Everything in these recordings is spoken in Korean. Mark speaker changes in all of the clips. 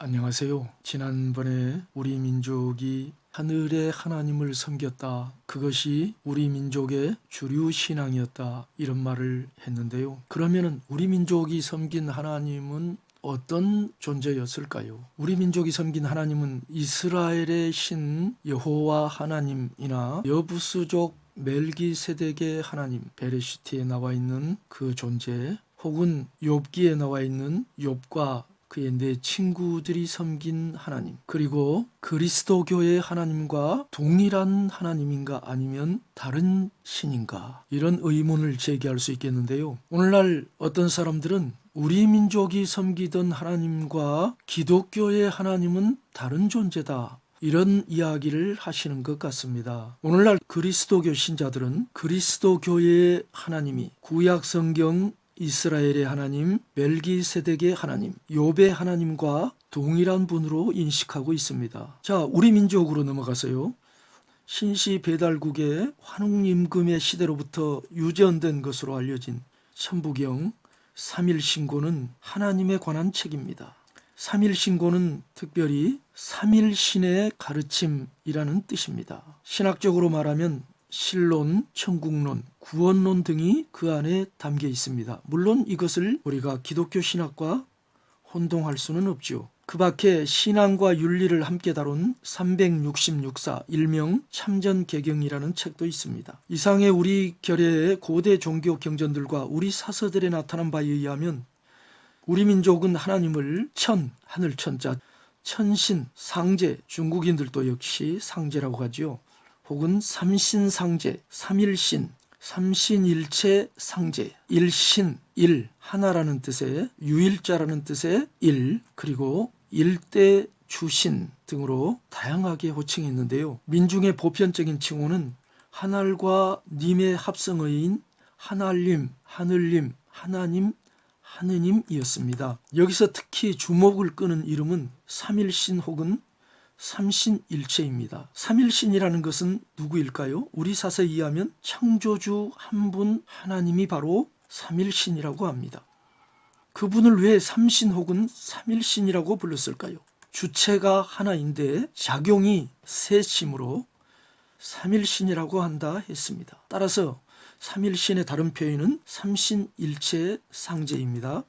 Speaker 1: 안녕하세요. 지난번에 우리 민족이 하늘의 하나님을 섬겼다. 그것이 우리 민족의 주류 신앙이었다. 이런 말을 했는데요. 그러면은 우리 민족이 섬긴 하나님은 어떤 존재였을까요? 우리 민족이 섬긴 하나님은 이스라엘의 신 여호와 하나님이나 여부수족 멜기세덱의 하나님, 베레시티에 나와 있는 그 존재, 혹은 욥기에 나와 있는 욥과 그의 네 친구들이 섬긴 하나님, 그리고 그리스도교의 하나님과 동일한 하나님인가 아니면 다른 신인가, 이런 의문을 제기할 수 있겠는데요. 오늘날 어떤 사람들은 우리 민족이 섬기던 하나님과 기독교의 하나님은 다른 존재다, 이런 이야기를 하시는 것 같습니다. 오늘날 그리스도교 신자들은 그리스도교의 하나님이 구약 성경 이스라엘의 하나님, 멜기세덱의 하나님, 욥의 하나님과 동일한 분으로 인식하고 있습니다. 자, 우리 민족으로 넘어가서요. 신시 배달국의 환웅임금의 시대로부터 유전된 것으로 알려진 천부경 3일신고는 하나님에 관한 책입니다. 3일신고는 특별히 3일신의 가르침이라는 뜻입니다. 신학적으로 말하면 신론, 천국론, 구원론 등이 그 안에 담겨 있습니다. 물론 이것을 우리가 기독교 신학과 혼동할 수는 없죠. 그 밖에 신앙과 윤리를 함께 다룬 366사 일명 참전개경이라는 책도 있습니다. 이상의 우리 결의의 고대 종교 경전들과 우리 사서들에 나타난 바에 의하면 우리 민족은 하나님을 하늘천자, 천신, 상제, 중국인들도 역시 상제라고 하죠. 혹은 삼신상제, 삼일신, 삼신일체 상제, 일신, 일, 하나라는 뜻의 유일자라는 뜻의 일, 그리고 일대 주신 등으로 다양하게 호칭이 있는데요. 민중의 보편적인 칭호는 하늘과 님의 합성어인 하날림, 하늘님, 하나님, 하느님이었습니다. 여기서 특히 주목을 끄는 이름은 삼일신 혹은 삼신일체입니다. 삼일신이라는 것은 누구일까요? 우리 사서에 의하면 창조주 한 분 하나님이 바로 삼일신이라고 합니다. 그분을 왜 삼신 혹은 삼일신이라고 불렀을까요? 주체가 하나인데 작용이 셋이므로 삼일신이라고 한다 했습니다. 따라서 삼일신의 다른 표현은 삼신일체의 상제입니다.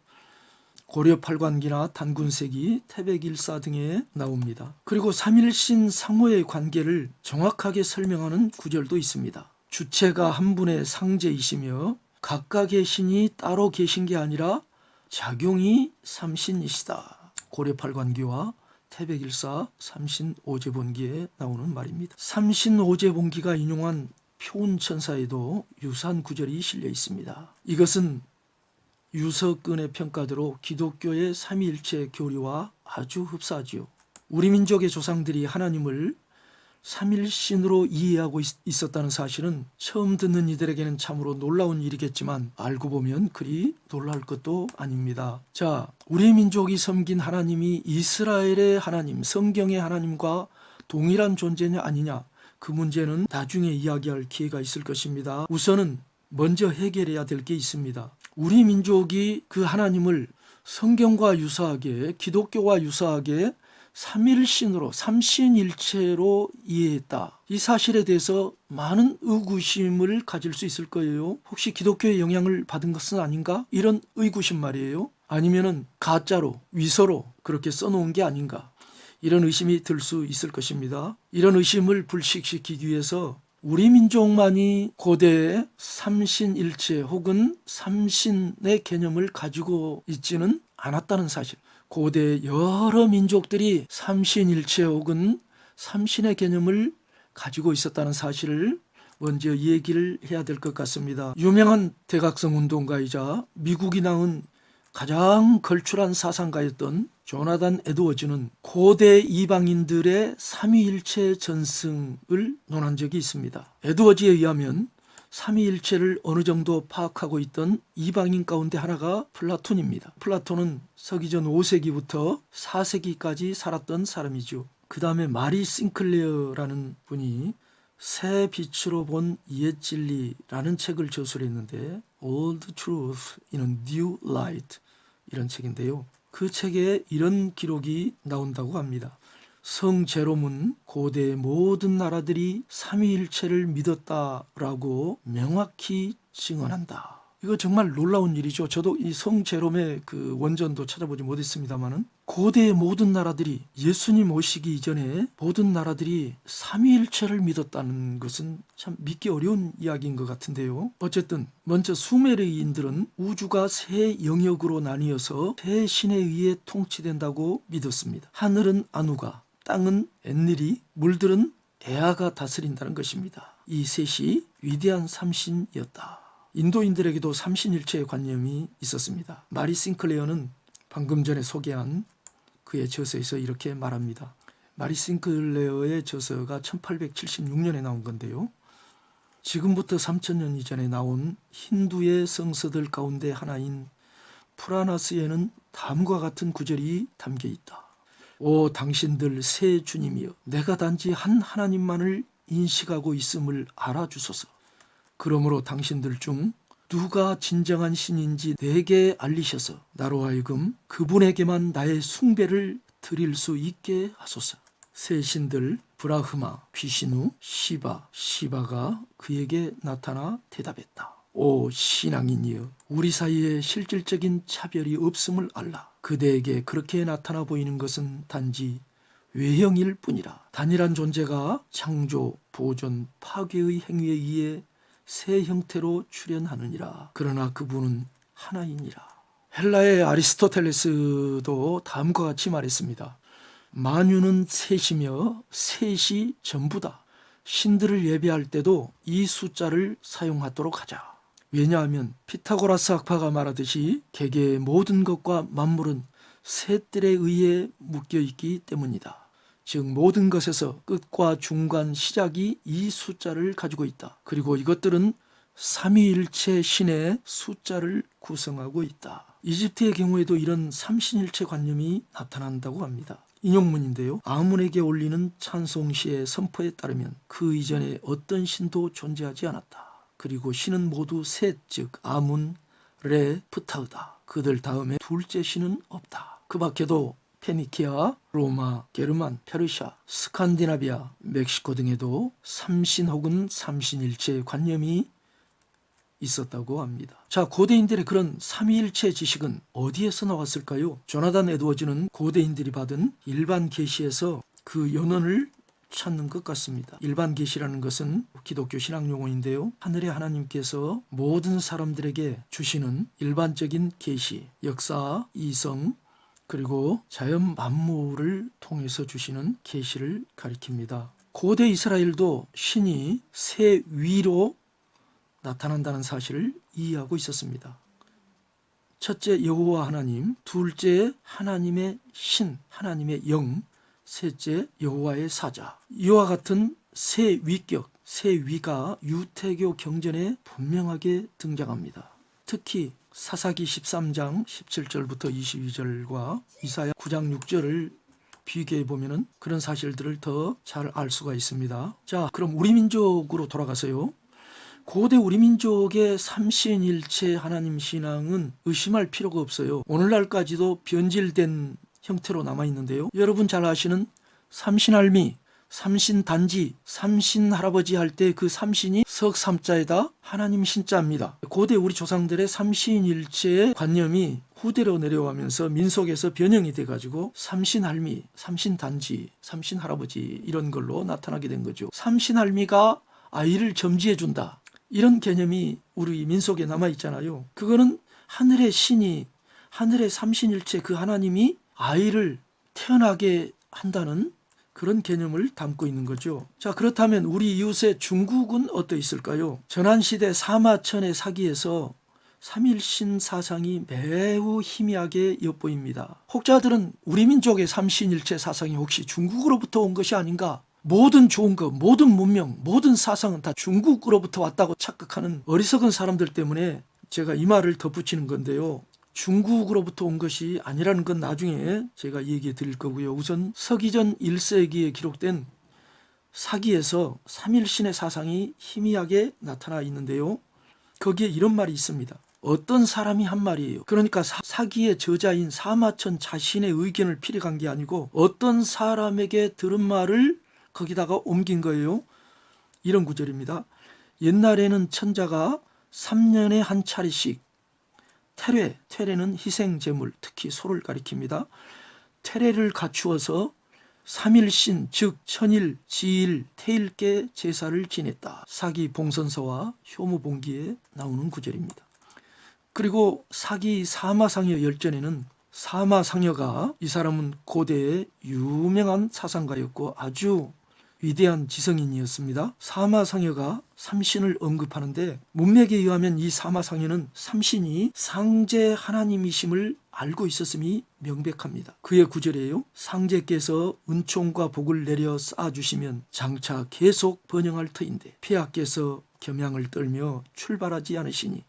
Speaker 1: 고려 팔관기나 단군세기, 태백일사 등에 나옵니다. 그리고 삼일신 상호의 관계를 정확하게 설명하는 구절도 있습니다. 주체가 한 분의 상제이시며 각각의 신이 따로 계신 게 아니라 작용이 삼신이시다. 고려 팔관기와 태백일사 삼신오제본기에 나오는 말입니다. 삼신오제본기가 인용한 표운천사에도 유사한 구절이 실려 있습니다. 이것은 유석근의 평가대로 기독교의 삼위일체 교리와 아주 흡사하지요. 우리 민족의 조상들이 하나님을 삼일신으로 이해하고 있었다는 사실은 처음 듣는 이들에게는 참으로 놀라운 일이겠지만 알고 보면 그리 놀라울 것도 아닙니다. 자, 우리 민족이 섬긴 하나님이 이스라엘의 하나님, 성경의 하나님과 동일한 존재냐 아니냐, 그 문제는 나중에 이야기할 기회가 있을 것입니다. 우선은 먼저 해결해야 될 게 있습니다. 우리 민족이 그 하나님을 성경과 유사하게, 기독교와 유사하게 삼일신으로, 삼신일체로 이해했다. 이 사실에 대해서 많은 의구심을 가질 수 있을 거예요. 혹시 기독교의 영향을 받은 것은 아닌가? 이런 의구심 말이에요. 아니면은 가짜로, 위서로 그렇게 써놓은 게 아닌가? 이런 의심이 들 수 있을 것입니다. 이런 의심을 불식시키기 위해서 우리 민족만이 고대의 삼신일체 혹은 삼신의 개념을 가지고 있지는 않았다는 사실, 고대 여러 민족들이 삼신일체 혹은 삼신의 개념을 가지고 있었다는 사실을 먼저 얘기를 해야 될 것 같습니다. 유명한 대각성 운동가이자 미국이 낳은 가장 걸출한 사상가였던 조나단 에드워즈는 고대 이방인들의 삼위일체 전승을 논한 적이 있습니다. 에드워즈에 의하면 삼위일체를 어느 정도 파악하고 있던 이방인 가운데 하나가 플라톤입니다. 플라톤은 서기전 5세기부터 4세기까지 살았던 사람이죠. 그 다음에 마리 싱클레어라는 분이 새 빛으로 본 옛 진리라는 책을 저술했는데 Old Truth in a New Light, 이런 책인데요. 그 책에 이런 기록이 나온다고 합니다. 성제롬은 고대의 모든 나라들이 삼위일체를 믿었다라고 명확히 증언한다. 이거 정말 놀라운 일이죠. 저도 이 성제롬의 그 원전도 찾아보지 못했습니다만은 고대의 모든 나라들이, 예수님 오시기 이전에 모든 나라들이 삼위일체를 믿었다는 것은 참 믿기 어려운 이야기인 것 같은데요. 어쨌든 먼저 수메르인들은 우주가 세 영역으로 나뉘어서 세 신에 의해 통치된다고 믿었습니다. 하늘은 아누가, 땅은 엔릴이, 물들은 에아가 다스린다는 것입니다. 이 셋이 위대한 삼신이었다. 인도인들에게도 삼신일체의 관념이 있었습니다. 마리 싱클레어는 방금 전에 소개한 그의 저서에서 이렇게 말합니다. 마리 싱클레어의 저서가 1876년에 나온 건데요. 지금부터 3000년 이전에 나온 힌두의 성서들 가운데 하나인 프라나스에는 다음과 같은 구절이 담겨 있다. 오 당신들 세 주님이여, 내가 단지 한 하나님만을 인식하고 있음을 알아주소서. 그러므로 당신들 중 누가 진정한 신인지 내게 알리셔서 나로 하여금 그분에게만 나의 숭배를 드릴 수 있게 하소서. 세 신들 브라흐마, 비시누, 시바가 그에게 나타나 대답했다. 오 신앙인이여, 우리 사이에 실질적인 차별이 없음을 알라. 그대에게 그렇게 나타나 보이는 것은 단지 외형일 뿐이라. 단일한 존재가 창조, 보존, 파괴의 행위에 의해 새 형태로 출현하느니라. 그러나 그분은 하나이니라. 헬라의 아리스토텔레스도 다음과 같이 말했습니다. 만유는 셋이며 셋이 전부다. 신들을 예배할 때도 이 숫자를 사용하도록 하자. 왜냐하면 피타고라스 학파가 말하듯이 개개의 모든 것과 만물은 셋들에 의해 묶여있기 때문이다. 즉 모든 것에서 끝과 중간, 시작이 이 숫자를 가지고 있다. 그리고 이것들은 삼위일체 신의 숫자를 구성하고 있다. 이집트의 경우에도 이런 삼신일체 관념이 나타난다고 합니다. 인용문인데요. 아문에게 올리는 찬송시의 선포에 따르면 그 이전에 어떤 신도 존재하지 않았다. 그리고 신은 모두 셋, 즉 아문, 레, 프타흐다. 그들 다음에 둘째 신은 없다. 그 밖에도 페니키아, 로마, 게르만, 페르시아, 스칸디나비아, 멕시코 등에도 삼신 혹은 삼신일체의 관념이 있었다고 합니다. 자, 고대인들의 그런 삼위일체 지식은 어디에서 나왔을까요? 조나단 에드워즈는 고대인들이 받은 일반 계시에서 그 연원을 찾는 것 같습니다. 일반 계시라는 것은 기독교 신앙 용어인데요. 하늘의 하나님께서 모든 사람들에게 주시는 일반적인 계시, 역사, 이성, 그리고 자연 만물을 통해서 주시는 계시를 가리킵니다. 고대 이스라엘도 신이 세 위로 나타난다는 사실을 이해하고 있었습니다. 첫째 여호와 하나님, 둘째 하나님의 신, 하나님의 영, 셋째 여호와의 사자. 이와 같은 세 위격, 세 위가 유태교 경전에 분명하게 등장합니다. 특히 사사기 13장 17절부터 22절과 이사야 9장 6절을 비교해 보면 그런 사실들을 더 잘 알 수가 있습니다. 자, 그럼 우리 민족으로 돌아가서요. 고대 우리 민족의 삼신일체 하나님 신앙은 의심할 필요가 없어요. 오늘날까지도 변질된 형태로 남아있는데요. 여러분 잘 아시는 삼신할미, 삼신단지, 삼신할아버지 할 때 그 삼신이 석삼자에다 하나님 신자입니다. 고대 우리 조상들의 삼신일체의 관념이 후대로 내려오면서 민속에서 변형이 돼가지고 삼신할미, 삼신단지, 삼신할아버지 이런 걸로 나타나게 된 거죠. 삼신할미가 아이를 점지해준다. 이런 개념이 우리 민속에 남아있잖아요. 그거는 하늘의 신이, 하늘의 삼신일체 그 하나님이 아이를 태어나게 한다는 그런 개념을 담고 있는 거죠. 자, 그렇다면 우리 이웃의 중국은 어떠 있을까요? 전한시대 사마천의 사기에서 삼일신 사상이 매우 희미하게 엿보입니다. 혹자들은 우리 민족의 삼신일체 사상이 혹시 중국으로부터 온 것이 아닌가? 모든 좋은 것, 모든 문명, 모든 사상은 다 중국으로부터 왔다고 착각하는 어리석은 사람들 때문에 제가 이 말을 덧붙이는 건데요. 중국으로부터 온 것이 아니라는 건 나중에 제가 얘기해 드릴 거고요. 우선 서기전 1세기에 기록된 사기에서 삼일신의 사상이 희미하게 나타나 있는데요. 거기에 이런 말이 있습니다. 어떤 사람이 한 말이에요. 그러니까 사기의 저자인 사마천 자신의 의견을 필요한 게 아니고 어떤 사람에게 들은 말을 거기다가 옮긴 거예요. 이런 구절입니다. 옛날에는 천자가 3년에 한 차례씩 퇴례는 희생제물, 특히 소를 가리킵니다. 퇴례를 갖추어서 3일신, 즉 천일, 지일, 태일께 제사를 지냈다. 사기 봉선서와 효무봉기에 나오는 구절입니다. 그리고 사기 사마상여 열전에는 사마상여가, 이 사람은 고대의 유명한 사상가였고 아주 위대한 지성인이었습니다. 사마상여가 삼신을 언급하는데 문맥에 의하면 이 사마상여는 삼신이 상제 하나님이심을 알고 있었음이 명백합니다. 그의 구절이에요. 상제께서 은총과 복을 내려 쌓아주시면 장차 계속 번영할 터인데 폐하께서 겸양을 떨며 출발하지 않으시니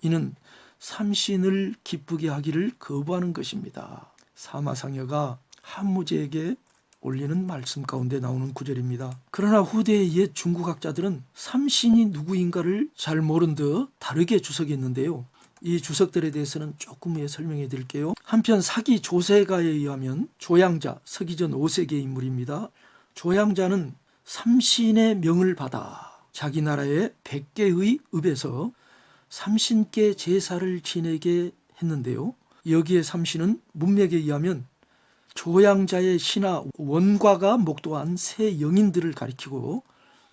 Speaker 1: 이는 삼신을 기쁘게 하기를 거부하는 것입니다. 사마상여가 한무제에게 올리는 말씀 가운데 나오는 구절입니다. 그러나 후대의 옛 중국학자들은 삼신이 누구인가를 잘 모른 듯 다르게 주석했는데요. 이 주석들에 대해서는 조금 후에 설명해 드릴게요. 한편 사기 조세가에 의하면 조양자, 서기전 5세기의 인물입니다. 조양자는 삼신의 명을 받아 자기 나라의 100개의 읍에서 삼신께 제사를 지내게 했는데요. 여기에 삼신은 문맥에 의하면 조양자의 신하 원과가 목도한 세 영인들을 가리키고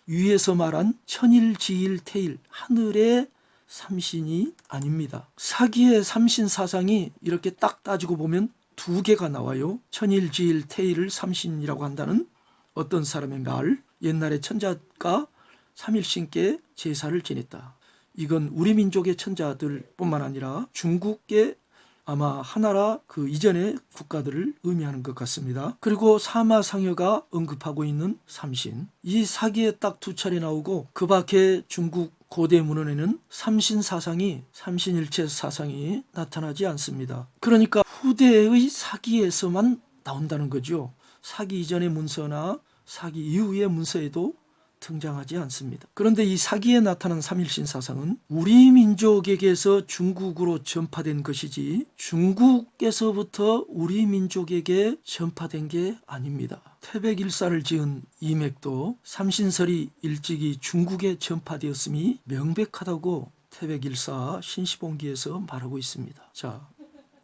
Speaker 1: 위에서 말한 천일, 지일, 태일, 하늘의 삼신이 아닙니다. 사기의 삼신 사상이 이렇게 딱 따지고 보면 두 개가 나와요. 천일, 지일, 태일을 삼신이라고 한다는 어떤 사람의 말, 옛날에 천자가 삼일신께 제사를 지냈다. 이건 우리 민족의 천자들 뿐만 아니라 중국의 아마 하나라 그 이전의 국가들을 의미하는 것 같습니다. 그리고 사마상여가 언급하고 있는 삼신, 이 사기에 딱 두 차례 나오고 그 밖에 중국 고대 문헌에는 삼신 사상이, 삼신일체 사상이 나타나지 않습니다. 그러니까 후대의 사기에서만 나온다는 거죠. 사기 이전의 문서나 사기 이후의 문서에도 등장하지 않습니다. 그런데 이 사기에 나타난 삼일신 사상은 우리 민족에게서 중국으로 전파된 것이지 중국에서부터 우리 민족에게 전파된 게 아닙니다. 태백일사를 지은 이맥도 삼신설이 일찍이 중국에 전파되었음이 명백하다고 태백일사 신시봉기에서 말하고 있습니다. 자,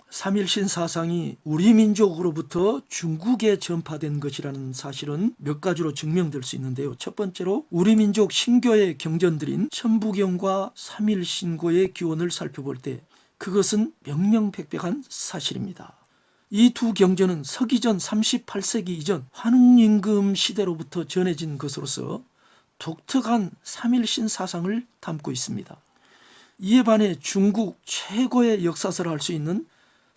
Speaker 1: 삼일신 사상이 우리 민족으로부터 중국에 전파된 것이라는 사실은 몇 가지로 증명될 수 있는데요. 첫 번째로 우리 민족 신교의 경전들인 천부경과 삼일신고의 기원을 살펴볼 때 그것은 명명백백한 사실입니다. 이 두 경전은 서기전 38세기 이전 환웅임금 시대로부터 전해진 것으로서 독특한 삼일신 사상을 담고 있습니다. 이에 반해 중국 최고의 역사서를 할 수 있는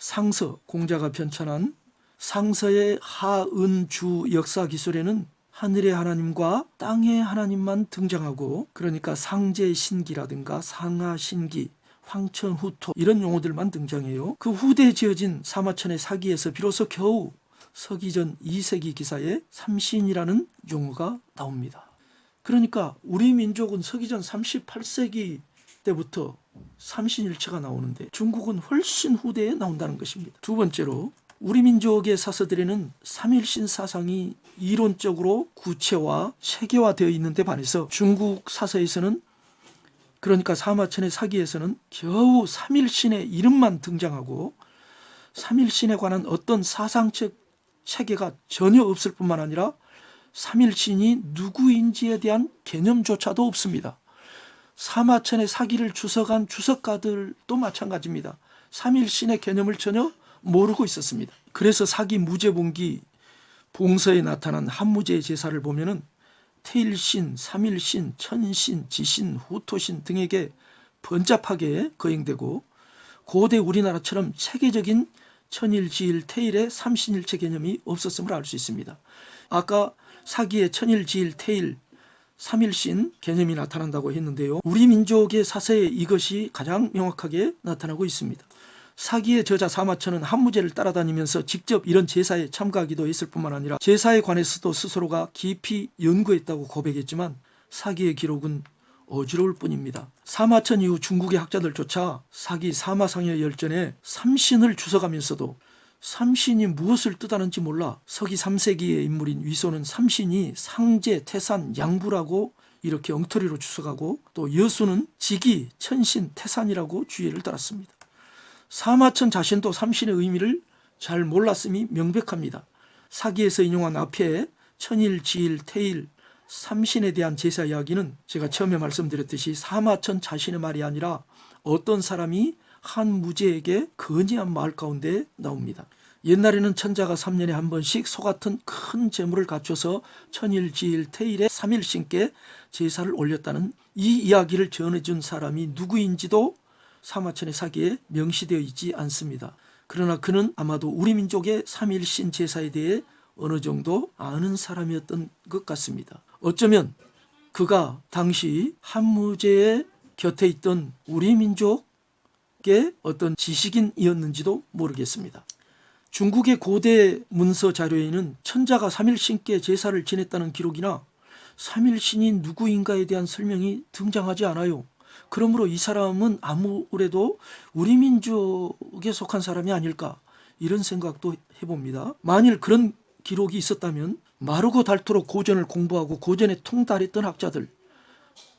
Speaker 1: 상서, 공자가 편찬한 상서의 하은주 역사기술에는 하늘의 하나님과 땅의 하나님만 등장하고, 그러니까 상제신기라든가 상하신기, 황천후토 이런 용어들만 등장해요. 그 후대에 지어진 사마천의 사기에서 비로소 겨우 서기전 2세기 기사에 삼신이라는 용어가 나옵니다. 그러니까 우리 민족은 서기전 38세기 때부터 삼신일체가 나오는데 중국은 훨씬 후대에 나온다는 것입니다. 두 번째로 우리 민족의 사서들에는 삼일신 사상이 이론적으로 구체화, 체계화되어 있는데 반해서 중국 사서에서는, 그러니까 사마천의 사기에서는 겨우 삼일신의 이름만 등장하고 삼일신에 관한 어떤 사상적 체계가 전혀 없을 뿐만 아니라 삼일신이 누구인지에 대한 개념조차도 없습니다. 사마천의 사기를 주석한 주석가들도 마찬가지입니다. 삼일신의 개념을 전혀 모르고 있었습니다. 그래서 사기 무제봉기 봉서에 나타난 한무제의 제사를 보면은 태일신, 삼일신, 천신, 지신, 후토신 등에게 번잡하게 거행되고 고대 우리나라처럼 체계적인 천일, 지일, 태일의 삼신일체 개념이 없었음을 알 수 있습니다. 아까 사기의 천일, 지일, 태일, 삼일신 개념이 나타난다고 했는데요. 우리 민족의 사서에 이것이 가장 명확하게 나타나고 있습니다. 사기의 저자 사마천은 한무제를 따라다니면서 직접 이런 제사에 참가하기도 했을 뿐만 아니라 제사에 관해서도 스스로가 깊이 연구했다고 고백했지만 사기의 기록은 어지러울 뿐입니다. 사마천 이후 중국의 학자들조차 사기 사마상의 열전에 삼신을 주석하면서도 삼신이 무엇을 뜻하는지 몰라 서기 3세기의 인물인 위소는 삼신이 상제, 태산, 양부라고 이렇게 엉터리로 주석하고 또 여수는 지기, 천신, 태산이라고 주의를 따랐습니다. 사마천 자신도 삼신의 의미를 잘 몰랐음이 명백합니다. 사기에서 인용한 앞에 천일, 지일, 태일, 삼신에 대한 제사 이야기는 제가 처음에 말씀드렸듯이 사마천 자신의 말이 아니라 어떤 사람이 한 무제에게 건의한 말 가운데 나옵니다. 옛날에는 천자가 3년에 한 번씩 소 같은 큰 제물을 갖춰서 천일, 지일, 태일에 삼일신께 제사를 올렸다는 이 이야기를 전해준 사람이 누구인지도 사마천의 사기에 명시되어 있지 않습니다. 그러나 그는 아마도 우리 민족의 삼일신 제사에 대해 어느 정도 아는 사람이었던 것 같습니다. 어쩌면 그가 당시 한무제의 곁에 있던 우리 민족의 어떤 지식인이었는지도 모르겠습니다. 중국의 고대 문서 자료에는 천자가 삼일신께 제사를 지냈다는 기록이나 삼일신이 누구인가에 대한 설명이 등장하지 않아요. 그러므로 이 사람은 아무래도 우리 민족에 속한 사람이 아닐까 이런 생각도 해봅니다. 만일 그런 기록이 있었다면 마르고 닳도록 고전을 공부하고 고전에 통달했던 학자들,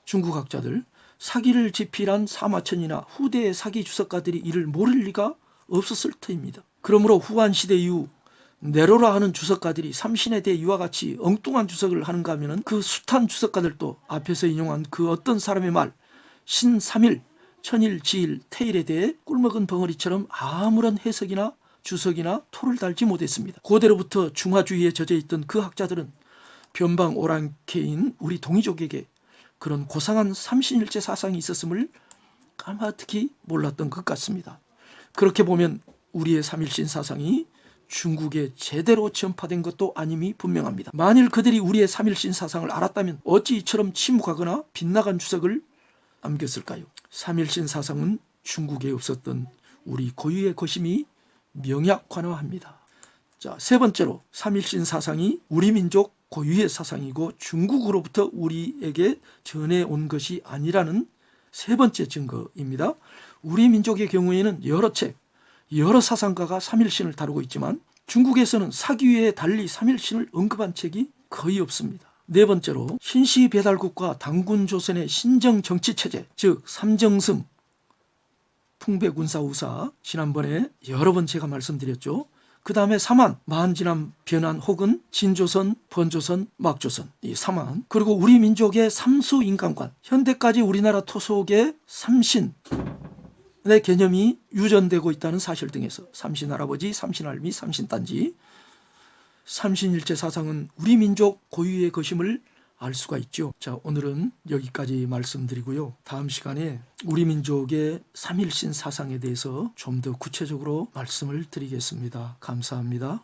Speaker 1: 중국 학자들, 사기를 집필한 사마천이나 후대의 사기 주석가들이 이를 모를 리가 없었을 터입니다. 그러므로 후한 시대 이후 네로라 하는 주석가들이 삼신에 대해 이와 같이 엉뚱한 주석을 하는가 하면 그 숱한 주석가들도 앞에서 인용한 그 어떤 사람의 말 신삼일, 천일, 지일, 태일에 대해 꿀먹은 벙어리처럼 아무런 해석이나 주석이나 토를 달지 못했습니다. 고대로부터 중화주의에 젖어 있던 그 학자들은 변방 오랑캐인 우리 동이족에게 그런 고상한 삼신일체 사상이 있었음을 까마득히 몰랐던 것 같습니다. 그렇게 보면 우리의 삼일신 사상이 중국에 제대로 전파된 것도 아님이 분명합니다. 만일 그들이 우리의 삼일신 사상을 알았다면 어찌 이처럼 침묵하거나 빗나간 주석을 남겼을까요? 삼일신 사상은 중국에 없었던 우리 고유의 것임이 명약관화합니다. 자, 세 번째로 삼일신 사상이 우리 민족 고유의 사상이고 중국으로부터 우리에게 전해온 것이 아니라는 세 번째 증거입니다. 우리 민족의 경우에는 여러 책, 여러 사상가가 삼일신을 다루고 있지만 중국에서는 사기위에 달리 삼일신을 언급한 책이 거의 없습니다. 네 번째로 신시배달국과 당군조선의 신정정치체제, 즉 삼정승, 풍배군사우사 지난번에 여러 번 제가 말씀드렸죠. 그 다음에 삼한, 만진남, 변한 혹은 진조선, 번조선, 막조선 이 삼한, 그리고 우리 민족의 삼수인간관, 현대까지 우리나라 토속의 삼신의 개념이 유전되고 있다는 사실 등에서 삼신할아버지, 삼신할미, 삼신단지, 삼신일체 사상은 우리 민족 고유의 것임을 알 수가 있죠. 자, 오늘은 여기까지 말씀드리고요. 다음 시간에 우리 민족의 삼일신 사상에 대해서 좀 더 구체적으로 말씀을 드리겠습니다. 감사합니다.